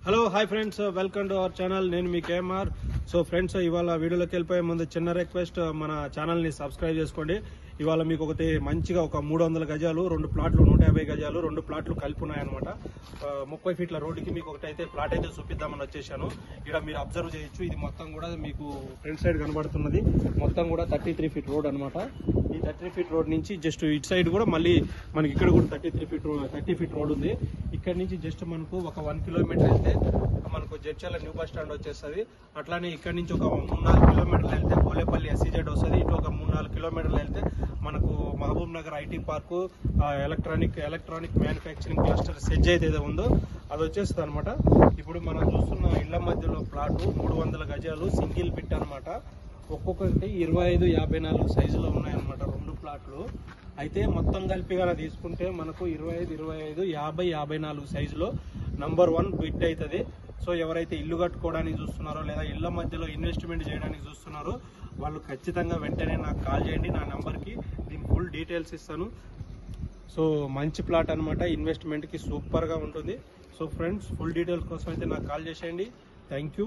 Hello hi friends, welcome to our channel. నేను మీ KMR. So friends, ఇవాళ వీడియోలోకి వెళ్ళిపోయే ముందు చిన్న రిక్వెస్ట్, మన ఛానల్ని సబ్స్క్రైబ్ చేసుకోండి. ఇవాళ మీకు ఒకటి మంచిగా ఒక 300 గజాలు 2 ప్లాట్లు 150 గజాలు 2 ప్లాట్లు కలిపి ఉన్నాయన్నమాట. 30 ఫీట్ల రోడ్డుకి మీకు ఒకటైతే ప్లాట్ అయితే చూపిద్దామని వచ్చేసాను. ఇక్కడ మీరు అబ్జర్వ్ చేయొచ్చు, ఇది మొత్తం కూడా మీకు ఫ్రంట్ సైడ్ కనబడుతున్నది. మొత్తం కూడా 33 ఫీట్ రోడ్ అనమాట. ఈ 33 ఫీట్ రోడ్ నుంచి జస్ట్ ఇటు సైడ్ కూడా మళ్ళీ మనకి ఇక్కడ కూడా 30 ఫీట్ రోడ్ ఉంది. ఇక్కడ నుంచి జస్ట్ మనకు ఒక 1 కిలోమీటర్ వెళ్తే మనకు జడ్చర్ల న్యూ బస్ స్టాండ్ వచ్చేస్తుంది. అట్లానే ఇక్కడ నుంచి ఒక 3-4 కిలోమీటర్లు వెళ్తే పోలేపల్లి ఎస్సీజెడ్ వస్తుంది. ఇటు ఒక 3-4 కిలోమీటర్లు వెళ్తే మనకు Mahabubnagar IT park, electronic manufacturing cluster SEZ అయితే ఉందో అది వచ్చేస్తుంది అనమాట. ఇప్పుడు మనం చూస్తున్న ఇళ్ల మధ్యలో ప్లాటు 300 గజాలు సింగిల్ బిట్ అనమాట. ఒక్కొక్కటి 25-54 సైజులో ఉన్నాయన్నమాట 2 ప్లాట్లు. అయితే మొత్తం కలిపిగా తీసుకుంటే మనకు 25, 50-54 సైజులో నంబర్ 1 బిట్ అవుతుంది. సో ఎవరైతే ఇల్లు కట్టుకోవడానికి చూస్తున్నారో లేదా ఇళ్ల మధ్యలో ఇన్వెస్ట్మెంట్ చేయడానికి చూస్తున్నారో వాళ్ళు ఖచ్చితంగా వెంటనే నాకు కాల్ చేయండి. నా నెంబర్కి దీని ఫుల్ డీటెయిల్స్ ఇస్తాను. సో మంచి ప్లాట్ అనమాట, ఇన్వెస్ట్మెంట్కి సూపర్గా ఉంటుంది. సో ఫ్రెండ్స్, ఫుల్ డీటెయిల్స్ కోసం అయితే నాకు కాల్ చేసేయండి. Thank you.